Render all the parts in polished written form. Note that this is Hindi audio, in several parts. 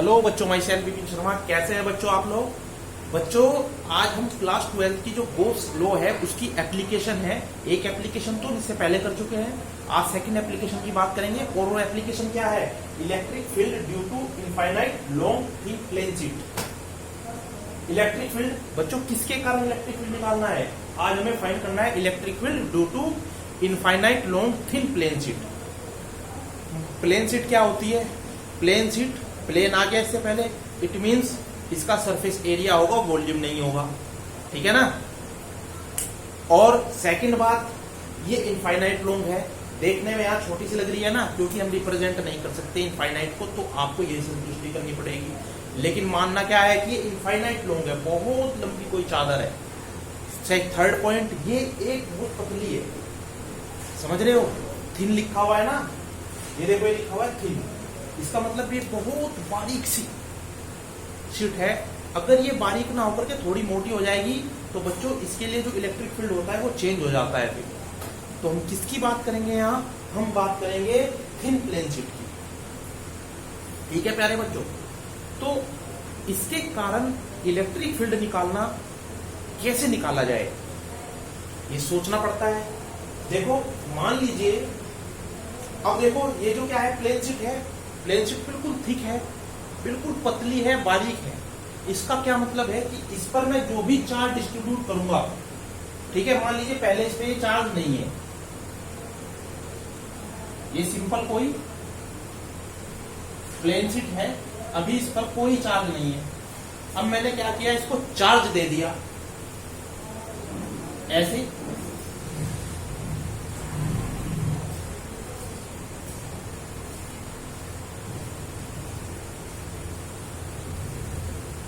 हेलो बच्चों, माई सेल्फ विपिन शर्मा। कैसे हैं बच्चों आप लोग? बच्चों, आज हम क्लास 12 की जो गोस लॉ है उसकी एप्लीकेशन है। एक एप्लीकेशन तो इससे पहले कर चुके हैं, आज सेकंड एप्लीकेशन की बात करेंगे। और वो एप्लीकेशन क्या है? Electric field due to infinite long thin plane sheet. Electric field बच्चों किसके कारण इलेक्ट्रिक फील्ड निकालना है? आज हमें फाइंड करना है electric field due to infinite long thin plane sheet. Plane sheet क्या होती है? प्लेन शीट, प्लेन आ गया इससे पहले, इट मींस इसका सरफेस एरिया होगा, वॉल्यूम नहीं होगा। ठीक है ना? और सेकंड बात, ये इनफाइनाइट लॉन्ग है। देखने में यहाँ छोटी सी लग रही है ना, क्योंकि हम रिप्रेजेंट नहीं कर सकते इनफाइनाइट को, तो आपको ये संतुष्टि करनी पड़ेगी। लेकिन मानना क्या है कि ये इनफाइनाइट लॉन्ग है, बहुत लंबी कोई चादर है। थर्ड पॉइंट, ये एक बहुत पतली है। समझ रहे हो? थिन लिखा हुआ है ना, ये देखो ये लिखा हुआ है थिन, इसका मतलब ये बहुत बारीक सी शीट है। अगर ये बारीक ना होकर के थोड़ी मोटी हो जाएगी तो बच्चों इसके लिए जो इलेक्ट्रिक फील्ड होता है वो चेंज हो जाता है। फिर तो हम किसकी बात करेंगे यहाँ? हम बात करेंगे थिन प्लेन शीट की। ठीक है प्यारे बच्चों? तो इसके कारण इलेक्ट्रिक फील्ड निकालना कैसे निकाला जाए, ये सोचना पड़ता है। देखो मान लीजिए, अब देखो ये जो क्या है, प्लेन शीट है। प्लेन शीट बिल्कुल थिक है, बिल्कुल पतली है, बारीक है। इसका क्या मतलब है कि इस पर मैं जो भी चार्ज डिस्ट्रीब्यूट करूंगा, ठीक है, मान लीजिए पहले इस पे चार्ज नहीं है, ये सिंपल कोई प्लेन शीट है, अभी इस पर कोई चार्ज नहीं है। अब मैंने क्या किया, इसको चार्ज दे दिया ऐसे।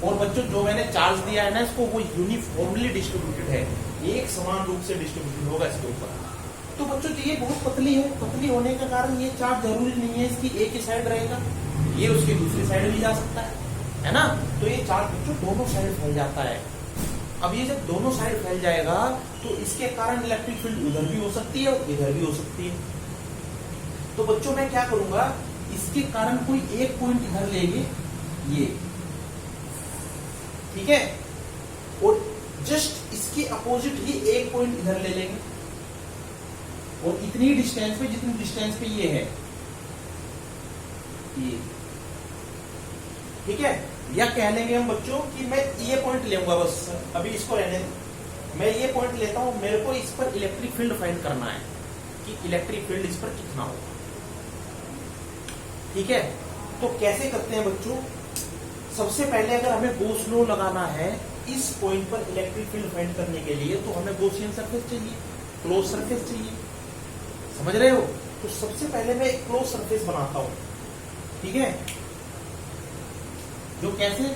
और बच्चों जो मैंने चार्ज दिया है ना इसको, वो यूनिफॉर्मली डिस्ट्रीब्यूटेड है, एक समान रूप से डिस्ट्रीब्यूटेड होगा इसके ऊपर। तो बच्चों ये बहुत पतली है, पतली होने के कारण ये चार्ज जरूरी नहीं है इसकी एक ही साइड रहेगा, ये उसकी दूसरी साइड भी जा सकता है ना? तो ये चार्ज बच्चों दोनों साइड फैल जाता है। अब ये जब दोनों साइड फैल जाएगा तो इसके कारण इलेक्ट्रिक फील्ड उधर भी हो सकती है और इधर भी हो सकती है। तो बच्चों मैं क्या करूंगा, इसके कारण कोई एक पॉइंट इधर लेंगे, ये ठीक है, और जस्ट इसके अपोजिट ही एक पॉइंट इधर ले लेंगे, और इतनी डिस्टेंस पे, जितनी डिस्टेंस पे ये है, ये ठीक है। या कह लेंगे हम बच्चों कि मैं ये पॉइंट लेऊंगा, बस अभी इसको रहने दो, मैं ये पॉइंट लेता हूं, मेरे को इस पर इलेक्ट्रिक फील्ड फाइंड करना है कि इलेक्ट्रिक फील्ड इस पर कितना होगा। ठीक है, तो कैसे करते हैं बच्चों? सबसे पहले अगर हमें गॉस लॉ लगाना है इस पॉइंट पर इलेक्ट्रिक फील्ड फाइंड करने के लिए, तो हमें गॉसियन सरफेस चाहिए, क्लोज सरफेस चाहिए। समझ रहे हो? तो सबसे पहले मैं एक क्लोज सरफेस बनाता हूं, ठीक है, जो कैसे,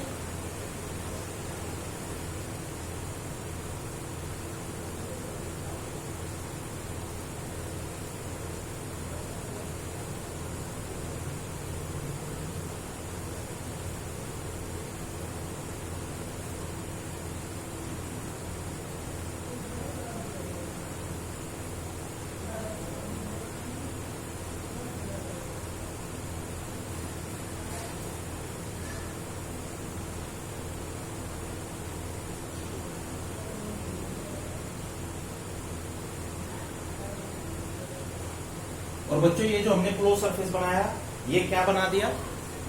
और बच्चों ये जो हमने क्लोज सरफेस बनाया, ये क्या बना दिया?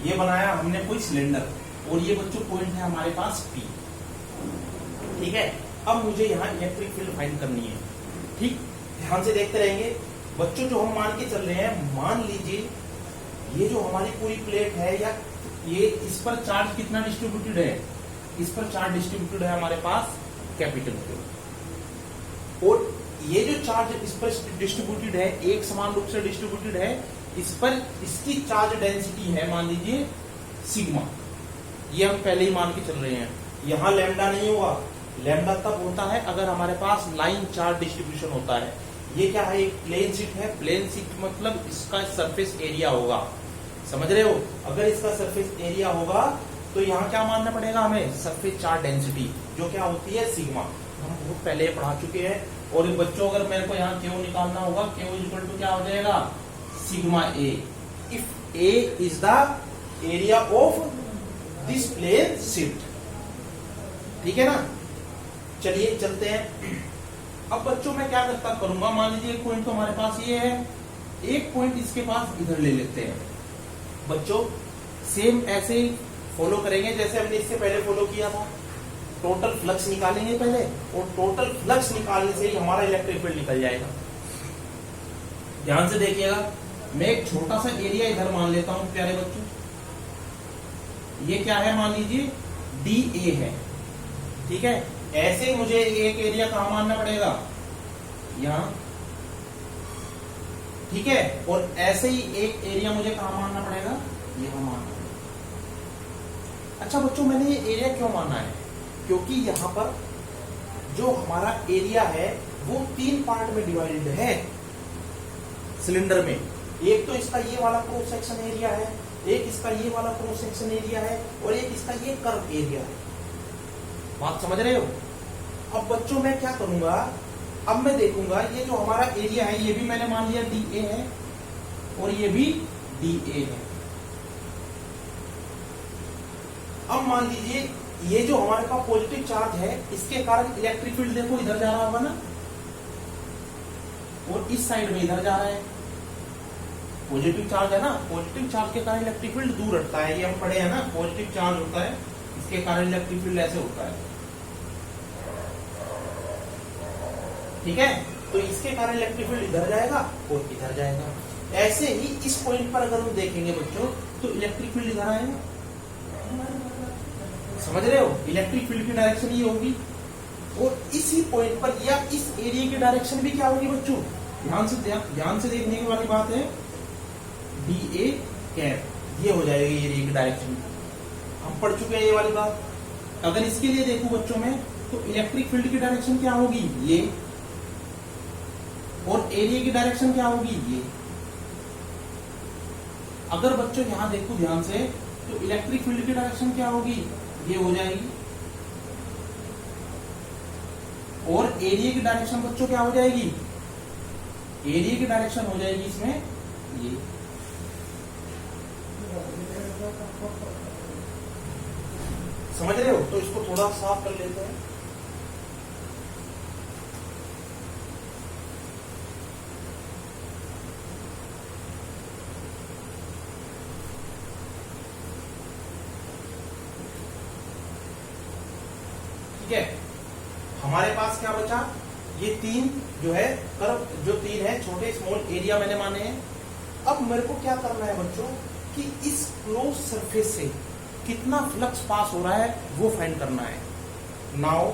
ये बनाया हमने कोई सिलेंडर, और ये बच्चों पॉइंट है हमारे पास P। ठीक है, अब मुझे यहाँ इलेक्ट्रिक फील्ड फाइंड करनी है। ठीक, ध्यान से देखते रहेंगे बच्चों। जो हम मान के चल रहे हैं, मान लीजिए ये जो हमारी पूरी प्लेट है, या ये इस पर चार्ज कितना डिस्ट्रीब्यूटेड है? इस पर चार्ज डिस्ट्रीब्यूटेड है हमारे पास कैपिटल Q। और ये जो चार्ज इस पर डिस्ट्रीब्यूटेड है, एक समान रूप से डिस्ट्रीब्यूटेड है, इस पर इसकी चार्ज डेंसिटी है मान लीजिए सिग्मा। ये हम पहले ही मान के चल रहे हैं। यहां लैम्डा नहीं होगा, लैम्डा तब होता है अगर हमारे पास लाइन चार्ज डिस्ट्रीब्यूशन होता है। ये क्या है? एक प्लेन शीट है, प्लेन शीट मतलब इसका सरफेस एरिया होगा। समझ रहे हो? अगर इसका सरफेस एरिया होगा तो यहाँ क्या मानना पड़ेगा हमें? सरफेस चार्ज डेंसिटी, जो क्या होती है सिग्मा। हम बहुत पहले पढ़ा चुके हैं। और बच्चों अगर मेरे को यहाँ क्यू निकालना होगा, क्यू इक्वल टू क्या हो जाएगा? Sigma A. If A is the area of this plane shift. ठीक है ना, चलिए चलते हैं। अब बच्चों मैं क्या करता करूंगा, मान लीजिए एक पॉइंट तो हमारे पास ये है, एक पॉइंट इसके पास इधर ले लेते हैं। बच्चों सेम ऐसे ही फॉलो करेंगे जैसे हमने इससे पहले फॉलो किया था। टोटल फ्लक्स निकालेंगे पहले, और टोटल फ्लक्स निकालने से ही हमारा इलेक्ट्रिक फील्ड निकल जाएगा। ध्यान से देखिएगा, मैं एक छोटा सा एरिया इधर मान लेता हूं प्यारे बच्चों। ये क्या है, मान लीजिए DA है। ठीक है, ऐसे ही मुझे एक एरिया कहां मानना पड़ेगा, यहां। ठीक है, और ऐसे ही एक एरिया मुझे कहां मानना पड़ेगा, यहां मानना पड़ेगा। अच्छा बच्चों, मैंने ये एरिया क्यों माना है, क्योंकि यहां पर जो हमारा एरिया है वो 3 पार्ट में डिवाइडेड है सिलेंडर में। एक तो इसका ये वाला क्रॉस सेक्शन एरिया है, एक इसका ये वाला क्रॉस सेक्शन एरिया है, और एक इसका ये कर्व एरिया है। बात समझ रहे हो? अब बच्चों मैं क्या करूंगा, अब मैं देखूंगा ये जो हमारा एरिया है ये भी मैंने मान लिया DA है, और ये भी DA है। अब मान लीजिए ये जो हमारे पास पॉजिटिव चार्ज है इसके कारण इलेक्ट्रिक फील्ड देखो इधर जा रहा होगा ना, और इस साइड में इधर जा रहा है। पॉजिटिव चार्ज है ना, पॉजिटिव चार्ज के कारण इलेक्ट्रिक फील्ड दूर हटता है, ये हम पढ़े हैं ना। पॉजिटिव चार्ज होता है, इसके कारण इलेक्ट्रिक फील्ड ऐसे होता है। ठीक है, तो इसके कारण इलेक्ट्रिक फील्ड इधर जाएगा और इधर जाएगा। ऐसे ही इस पॉइंट पर अगर हम देखेंगे बच्चों तो इलेक्ट्रिक फील्ड इधर आएगा। समझ रहे हो, इलेक्ट्रिक फील्ड की डायरेक्शन ये होगी, और इसी पॉइंट पर या इस एरिया की डायरेक्शन भी क्या होगी बच्चों, ध्यान से देखने की वाली बात है। DA कैप, ये हो जाएगी एरिया की डायरेक्शन। हम पढ़ चुके हैं ये वाली बात। अगर इसके लिए देखूं बच्चों में, तो इलेक्ट्रिक फील्ड की डायरेक्शन क्या होगी, ये, और एरिया की डायरेक्शन क्या होगी, ये। अगर बच्चों यहां देखो ध्यान से, तो इलेक्ट्रिक फील्ड की डायरेक्शन क्या होगी, ये हो जाएगी, और एरिया की डायरेक्शन बच्चों क्या हो जाएगी, एरिया की डायरेक्शन हो जाएगी इसमें ये। समझ रहे हो? तो इसको थोड़ा साफ कर लेते हैं। ठीक है, हमारे पास क्या बचा, ये 3 जो है कर्व, जो 3 है छोटे स्मॉल एरिया मैंने माने हैं। अब मेरे को क्या करना है बच्चों कि इस क्लोज सरफेस से कितना फ्लक्स पास हो रहा है वो फाइंड करना है। Now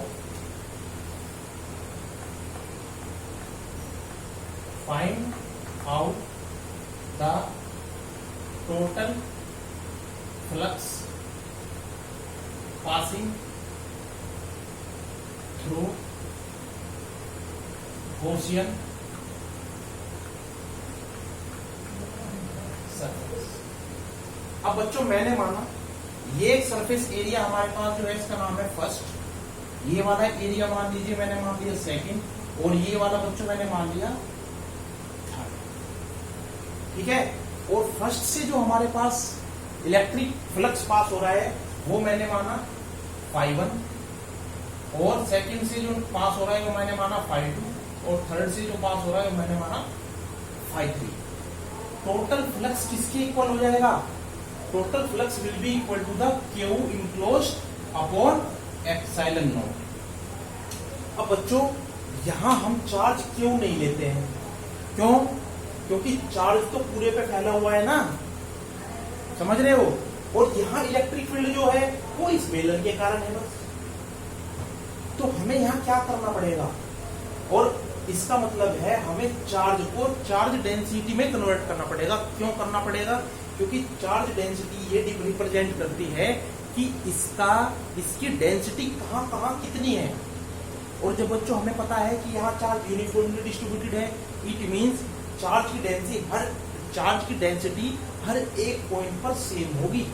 find out the total flux passing through Gaussian surface. अब बच्चों मैंने माना ये सरफेस एरिया हमारे पास जो है इसका नाम है फर्स्ट, ये वाला एरिया मान लीजिए मैंने मान लिया सेकंड, और ये वाला बच्चों मैंने मान लिया थर्ड। ठीक है, और फर्स्ट से जो हमारे पास इलेक्ट्रिक फ्लक्स पास हो रहा है वो मैंने माना φ1, और सेकंड से जो पास हो रहा है वो मैंने माना φ2, और थर्ड से जो पास हो रहा है वो मैंने माना φ3। टोटल फ्लक्स किसके इक्वल हो जाएगा, total flux will be equal to the Q enclosed upon epsilon naught. अब बच्चों यहां हम चार्ज क्यों नहीं लेते हैं, क्यों, क्योंकि चार्ज तो पूरे पे फैला हुआ है ना, समझ रहे हो, और यहां इलेक्ट्रिक फील्ड जो है वो इस बेलन के कारण है बस। तो हमें यहां क्या करना पड़ेगा, और इसका मतलब है हमें चार्ज को चार्ज डेंसिटी में कन्वर्ट करना पड़ेगा। क्यों करना पड़ेगा, क्योंकि चार्ज डेंसिटी ये रिप्रेजेंट करती है कि इसकी डेंसिटी कहां कहां कितनी है। और जब बच्चों हमें पता है कि यहाँ चार्ज यूनिफॉर्मली डिस्ट्रीब्यूटेड है, इट मींस चार्ज की डेंसिटी हर एक पॉइंट पर सेम होगी।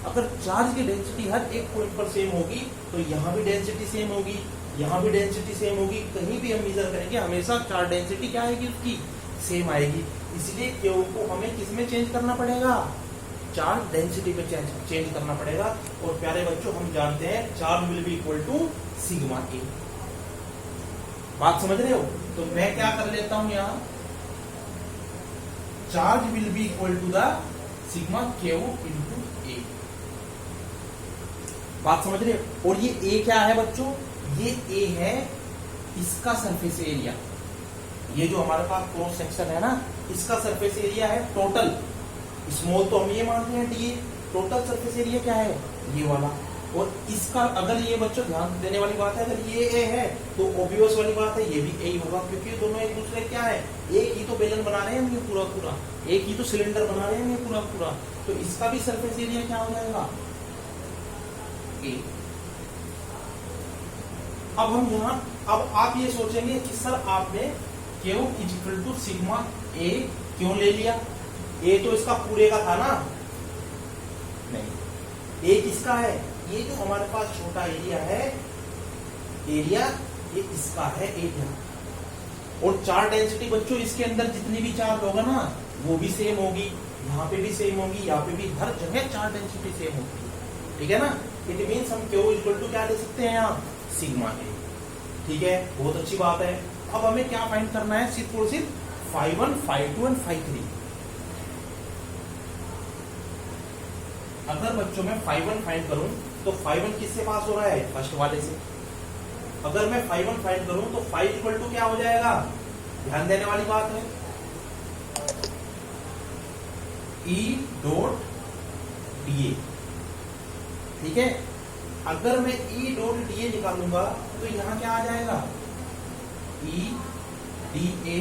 अगर चार्ज की डेंसिटी हर एक पॉइंट पर सेम होगी तो यहाँ भी डेंसिटी सेम होगी, यहाँ भी डेंसिटी सेम होगी। कहीं भी हम मेजर करेंगे हमेशा चार्ज डेंसिटी क्या आएगी, उसकी सेम आएगी। इसलिए क्यू को हमें किसमें चेंज करना पड़ेगा, चार्ज डेंसिटी में चेंज करना पड़ेगा। और प्यारे बच्चों हम जानते हैं charge will be equal to sigma A. बात समझ रहे हो? तो मैं क्या कर लेता हूं यहां, charge will be equal to the sigma Q into A. बात समझ रहे हो? और ये ए क्या है बच्चों? ये ए है इसका सरफेस एरिया। ये जो हमारे पास क्रॉस सेक्शन है ना, इसका सरफेस एरिया है टोटल। स्मॉल तो हम ये मानते हैं डी। टोटल सरफेस एरिया क्या है? ये वाला। और इसका अगर ये बच्चों ध्यान देने वाली बात है, अगर ये ए है तो ऑब्वियस वाली बात है ये भी ए ही होगा, क्योंकि ये दोनों एक दूसरे क्या है, एक ही तो बेलन बना रहे हैं ये पूरा पूरा, एक ही तो सिलेंडर बना रहे हैं ये पूरा पूरा। तो इसका भी सरफेस एरिया क्या हो जाएगा? ए। अब हम यहां, अब आप ये सोचेंगे कि सर आपने Q is equal to sigma A क्यों ले लिया? ए तो इसका पूरे का था ना? नहीं, ए किसका है? ये जो हमारे पास छोटा एरिया है, एरिया ये इसका है एरिया। और चार्ज डेंसिटी बच्चों इसके अंदर जितनी भी चार्ज होगा ना वो भी सेम होगी, यहाँ पे भी सेम होगी, यहाँ पे भी, हर जगह चार्ज डेंसिटी सेम होगी। ठीक है ना? इट मीन्स हम क्यू इक्वल टू क्या दे सकते हैं यहाँ? सिग्मा ए। ठीक है, बहुत अच्छी बात है। अब हमें क्या फाइंड करना है? सिर्फ और सिर्फ फाई 1, फाई 2 एंड फाई 3। अगर बच्चों मैं फाई 1 फाइंड करूं तो फाई 1 किससे पास हो रहा है? फर्स्ट वाले से। अगर मैं फाई 1 फाइंड करूं तो फाई इक्वल टू क्या हो जाएगा? ध्यान देने वाली बात है, ई डॉट डी ए। ठीक है, अगर मैं ई डॉट डी ए निकालूंगा तो यहां क्या आ जाएगा? E D A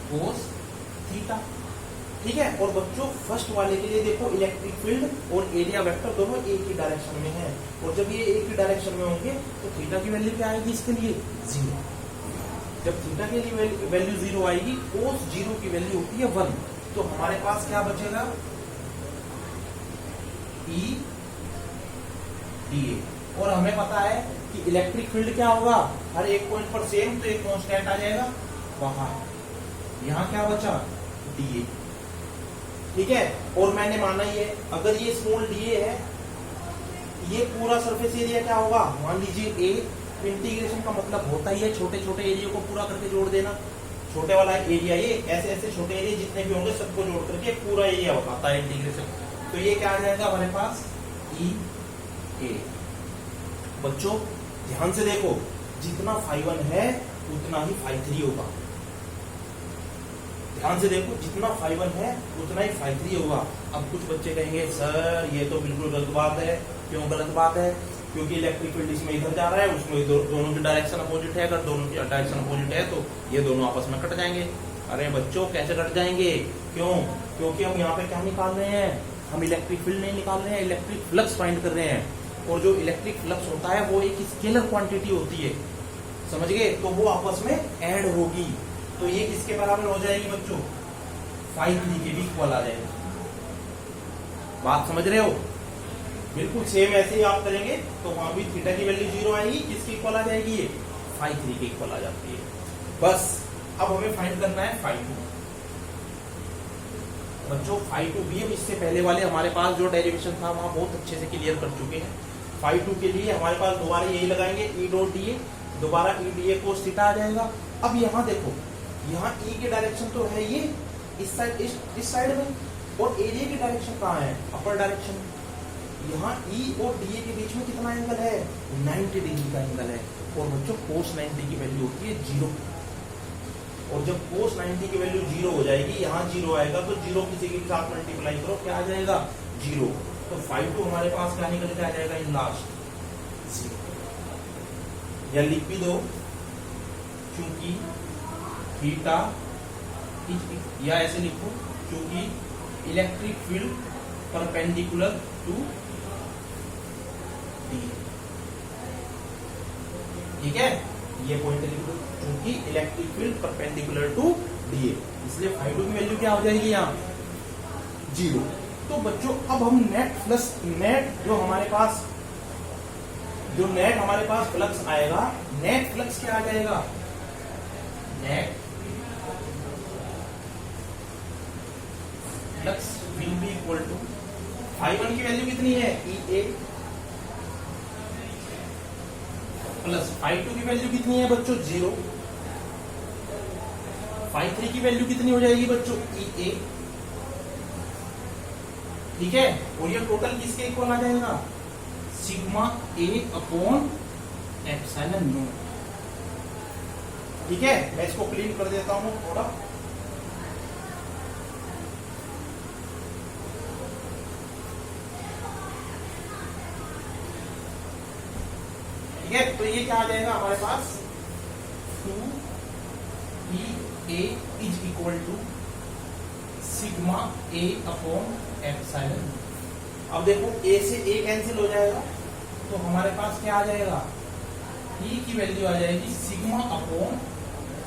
cos theta. ठीक है, और बच्चों फर्स्ट वाले के लिए देखो इलेक्ट्रिक फील्ड और एरिया वेक्टर दोनों एक ही डायरेक्शन में है, और जब ये एक ही डायरेक्शन में होंगे तो थीटा की वैल्यू क्या आएगी इसके लिए? 0। जब थीटा के लिए वैल्यू 0 आएगी, कोस 0 की वैल्यू होती है 1, तो हमारे पास क्या बचेगा? E D A. और हमें पता है कि इलेक्ट्रिक फील्ड क्या होगा? हर एक पॉइंट पर सेम, तो एक कांस्टेंट आ जाएगा वहां। यहां क्या बचा? D A. ठीक है, और मैंने माना ये, अगर ये स्मॉल डी ए है, ये पूरा सरफेस एरिया क्या होगा? मान लीजिए ए। इंटीग्रेशन का मतलब होता ही है छोटे छोटे एरिया को पूरा करके जोड़ देना। छोटे वाला एरिया ये, ऐसे ऐसे छोटे एरिया जितने भी होंगे सबको जोड़ करके पूरा एरिया होता है इंटीग्रेशन। तो ये क्या आ जाएगा हमारे पास? ई ए। बच्चों ध्यान से देखो, जितना फाई 1 है उतना ही फाई 3 होगा। ध्यान से देखो, जितना फाई 1 है उतना ही फाई 3 होगा। अब कुछ बच्चे कहेंगे सर ये तो बिल्कुल गलत बात है। क्यों गलत बात है? क्योंकि इलेक्ट्रिक फील्ड इसमें इधर जा रहा है, उसमें दोनों की डायरेक्शन अपोजिट है। अगर दोनों की डायरेक्शन अपोजिट है तो ये दोनों आपस में कट जाएंगे। अरे बच्चों कैसे कट जाएंगे? क्यों? क्योंकि हम यहाँ पे क्या निकाल रहे हैं? हम इलेक्ट्रिक फील्ड नहीं निकाल रहे हैं, इलेक्ट्रिक फ्लक्स फाइंड कर रहे हैं। और जो इलेक्ट्रिक फ्लक्स होता है वो एक स्केलर क्वांटिटी होती है, समझ गए? तो वो आपस में ऐड होगी, तो ये किसके बराबर हो जाएगी बच्चों? फाई 3 के भी इक्वल आ जाएगा। बात समझ रहे हो? बिल्कुल सेम ऐसे ही आप करेंगे तो वहां भी थीटा की वैल्यू 0 आएगी, किसकी इक्वल आ जाएगी? ये फाई 3 के इक्वल आ जाती है। बस अब हमें फाइंड करना है फाई 2। बच्चों फाई 2 भी हम इससे पहले वाले हमारे पास जो डेरिवेशन था वहां बहुत अच्छे से क्लियर कर चुके हैं। फाई 2 के लिए हमारे पास दोबारा यही लगाएंगे, ई डॉट डी ए, दोबारा E D A cos theta आ जाएगा। अब यहाँ देखो, यहाँ ई की डायरेक्शन तो है ये इस साइड, इस साइड में, और एरिया की डायरेक्शन कहाँ है? Upper direction. यहाँ ई और डी ए के बीच में कितना एंगल है? 90 डिग्री का एंगल है। और बच्चों कोस 90 की वैल्यू होती है 0। और जब कोस 90 की वैल्यू 0 हो जाएगी, यहाँ 0 आएगा तो 0 किसी के साथ मल्टीप्लाई करो, क्या आ जाएगा? 0। तो फाई 2 हमारे पास क्या निकल के आ जाएगा इन लास्ट? 0। या लिख भी दो, क्योंकि थीटा, या ऐसे लिखो, क्योंकि electric field perpendicular to D. ठीक है, ये पॉइंट लिख दो, क्योंकि electric field perpendicular to D A, इसलिए फाई 2 की वैल्यू क्या हो जाएगी यहाँ? 0। तो बच्चों अब हम नेट फ्लक्स, नेट जो हमारे पास, जो नेट हमारे पास फ्लक्स आएगा, नेट फ्लक्स क्या आ जाएगा? Net flux will be equal to φ1 की वैल्यू कितनी है EA प्लस φ2 की वैल्यू कितनी है बच्चों 0, φ3 की वैल्यू कितनी हो जाएगी बच्चों EA, ठीक है। और ये टोटल किसके इक्वल आ जाएगा sigma A upon epsilon not, ठीक है। मैं इसको क्लीन कर देता हूं थोड़ा, ठीक है। तो ये क्या आ जाएगा हमारे पास 2EA is equal to sigma A upon epsilon. अब देखो A से A कैंसिल हो जाएगा, तो हमारे पास क्या आ जाएगा E की वैल्यू आ जाएगी सिग्मा अपॉन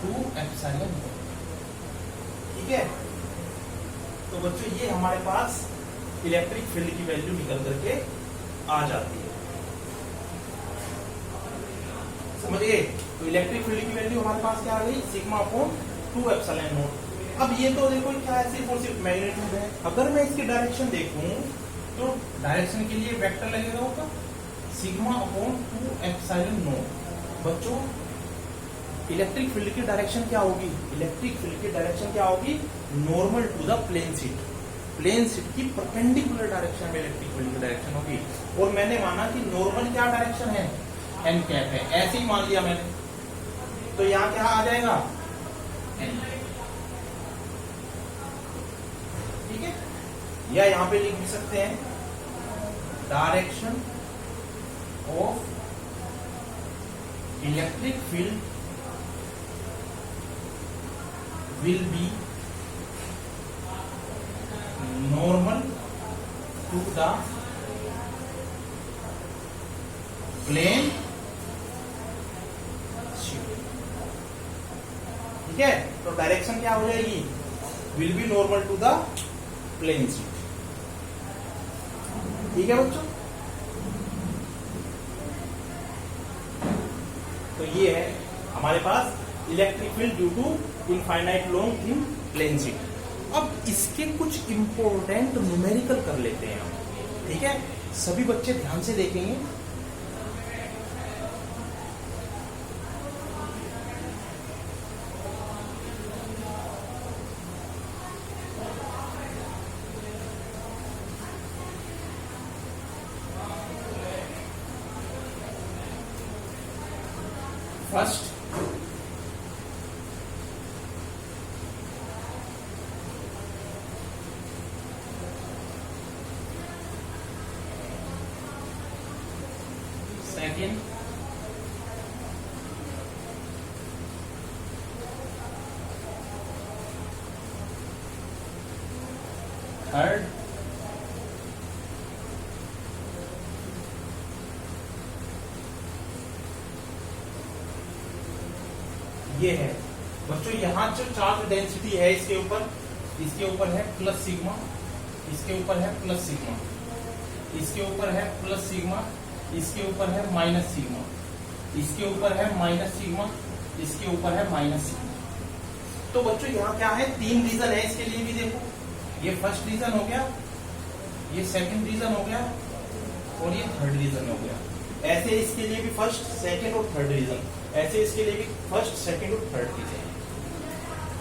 2 एप्सिलॉन, ठीक है। तो बच्चों ये हमारे पास इलेक्ट्रिक फील्ड की वैल्यू निकल करके आ जाती है, समझ गए। तो इलेक्ट्रिक फील्ड की वैल्यू हमारे पास क्या आ गई सिग्मा अपॉन 2 एप्सिलॉन नॉट। अब ये तो देखो क्या है सिर्फ और सिर्फ मैग्नीट्यूड है, अगर मैं इसकी डायरेक्शन देखूं तो डायरेक्शन के लिए वेक्टर लगेगा होगा सिग्मा अपॉन 2 एप्सिलॉन नॉट। बच्चों इलेक्ट्रिक फील्ड की डायरेक्शन क्या होगी, इलेक्ट्रिक फील्ड की डायरेक्शन क्या होगी normal to the plane sheet, plane sheet की परपेंडिकुलर डायरेक्शन में इलेक्ट्रिक फील्ड की डायरेक्शन होगी। और मैंने माना कि नॉर्मल क्या डायरेक्शन है एन कैप है, ऐसे ही मान लिया मैंने, तो यहाँ क्या आ जाएगा एन, ठीक है। या यहाँ पे लिख भी सकते हैं direction of electric field will be normal to the plane sheet, ठीक है। तो डायरेक्शन क्या हो जाएगी will be normal to the plane sheet, ठीक है बच्चों। तो ये है हमारे पास electric field due to infinite long in plane sheet. अब इसके कुछ इंपॉर्टेंट न्यूमेरिकल कर लेते हैं हम, ठीक है। सभी बच्चे ध्यान से देखेंगे। फर्स्ट सेकेंड थर्ड ये है बच्चों, यहाँ जो चार्ज डेंसिटी है इसके ऊपर है प्लस सिग्मा, इसके ऊपर है प्लस सिग्मा, इसके ऊपर है प्लस सिग्मा, इसके ऊपर है माइनस सिग्मा, इसके ऊपर है माइनस सिग्मा, इसके ऊपर है माइनस सिग्मा। तो बच्चों यहाँ क्या है तीन रीजन है इसके लिए भी, देखो ये फर्स्ट रीजन हो गया, ये सेकंड रीजन हो गया और ये थर्ड रीजन हो गया। ऐसे इसके लिए भी फर्स्ट सेकंड और थर्ड रीजन, ऐसे इसके लिए भी फर्स्ट सेकंड और थर्ड रीजन।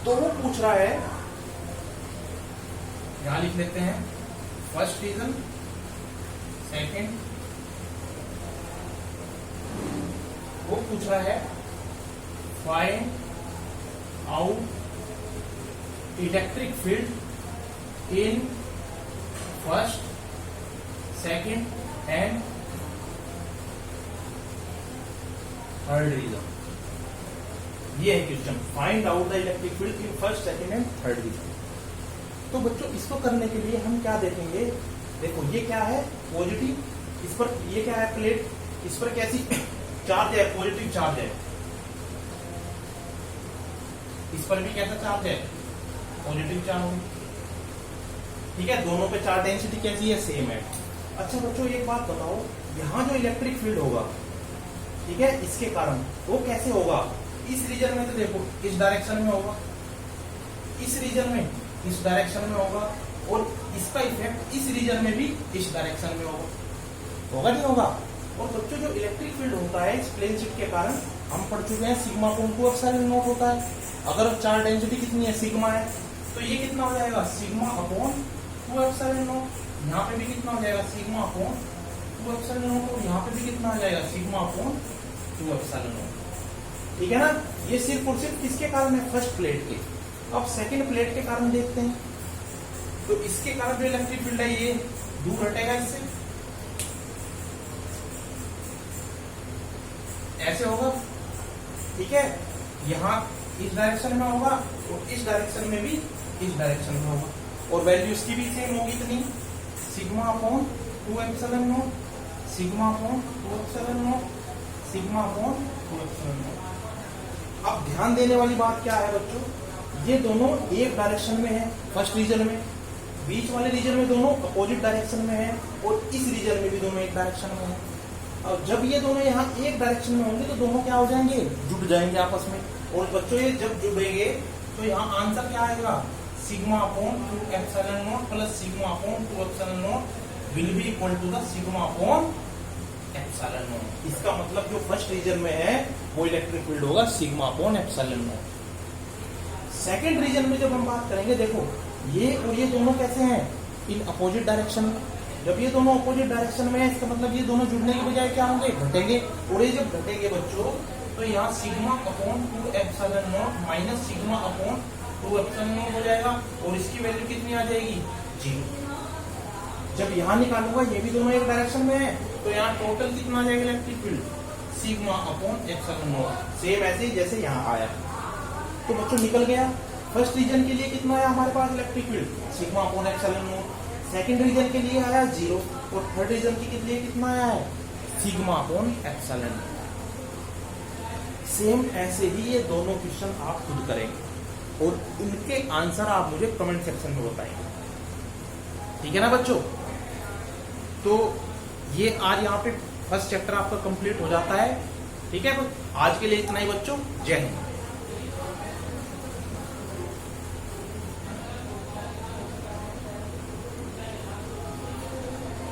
तो वो पूछ रहा है, यहां लिख लेते हैं फर्स्ट रीजन सेकंड, वो पूछ रहा है find out electric field in first second and third region. ये है question, find out the electric field in first second and third region. तो बच्चों इसको करने के लिए हम क्या देखेंगे, देखो ये क्या है पॉजिटिव, इस पर ये क्या है प्लेट, इस पर कैसी चार्ज है पॉजिटिव चार्ज है, इस पर भी कैसा चार्ज है पॉजिटिव चार्ज, ठीक है। दोनों पे चार्ज डेंसिटी कैसी है सेम है। अच्छा बच्चों एक बात बताओ, यहाँ जो इलेक्ट्रिक फील्ड होगा, ठीक है, इसके कारण वो कैसे होगा, इस रीजन में तो देखो इस डायरेक्शन में होगा, इस रीजन में इस डायरेक्शन में होगा, और इसका इफेक्ट इस रीजन में भी इस डायरेक्शन में होगा नहीं होगा। और बच्चों जो इलेक्ट्रिक फील्ड होता है इस प्लेन शिफ्ट के कारण हम पढ़ चुके हैं सिग्मा अपॉन 2 एप्सिलॉन नॉट होता है। अगर चार्ज डेंसिटी कितनी है सिग्मा है तो ये कितना हो जाएगा सिग्मा अपॉन 2 एप्सिलॉन नॉट। यहाँ पे भी कितना हो जाएगा सिग्मा अपॉन 2 एप्सिलॉन नॉट और यहाँ पे भी कितना हो जाएगा सिग्मा अपॉन 2 एप्सिलॉन नॉट। ठीक है ना। ये सिर्फ और सिर्फ किसके कारण है फर्स्ट प्लेट के। अब सेकंड प्लेट के कारण देखते हैं तो इसके कारण जो इलेक्ट्रिक फील्ड है ये दूर हटेगा इससे, ऐसे होगा। ठीक है, यहाँ इस डायरेक्शन में होगा और इस डायरेक्शन में भी इस डायरेक्शन में होगा और वैल्यू इसकी भी सेम होगी इतनी sigma upon 2 epsilon not, sigma upon 2 epsilon not, sigma upon 2 epsilon naught. अब ध्यान देने वाली बात क्या है बच्चों, ये दोनों एक डायरेक्शन में है फर्स्ट रीजन में, बीच वाले रीजन में दोनों अपोजिट डायरेक्शन में है और इस रीजन में भी दोनों एक डायरेक्शन में है। और जब ये दोनों यहाँ एक डायरेक्शन में होंगे तो दोनों क्या हो जाएंगे जुड़ जाएंगे आपस में। और बच्चों ये जब जुड़ेंगे तो यहाँ आंसर क्या आएगा sigma upon 2 epsilon naught plus sigma upon 2 epsilon naught will be equal to the sigma upon epsilon naught. इसका मतलब जो फर्स्ट रीजन में है वो इलेक्ट्रिक फील्ड होगा sigma upon epsilon naught. Second region में जब हम बात करेंगे देखो ये और ये दोनों कैसे हैं इन अपोजिट डायरेक्शन में। जब ये दोनों अपोजिट डायरेक्शन में है इसका मतलब ये दोनों जुड़ने के बजाय क्या होंगे घटेंगे। और ये जब घटेंगे बच्चों तो यहाँ sigma upon 2 epsilon not minus sigma upon 2 epsilon not हो जाएगा और इसकी वैल्यू कितनी आ जाएगी 0। जब यहाँ निकालूंगा ये भी दोनों एक डायरेक्शन में है तो यहाँ टोटल कितना आ जाएगा electric field sigma upon epsilon not, same ऐसे ही जैसे यहाँ आया। तो बच्चों निकल गया फर्स्ट रीजन के लिए कितना आया हमारे पास electric field sigma upon epsilon naught, second region के लिए आया 0 और थर्ड रीजन के लिए कितना आया है सिग्मा अपॉन एप्सिलॉन। सेम ऐसे ही ये दोनों क्वेश्चन आप खुद करेंगे और इनके आंसर आप मुझे कमेंट सेक्शन में बताएंगे। ठीक है ना बच्चों। तो ये आज यहाँ पे फर्स्ट चैप्टर आपका कंप्लीट हो जाता है। ठीक है, आज के लिए इतना ही बच्चों, जय हिंद।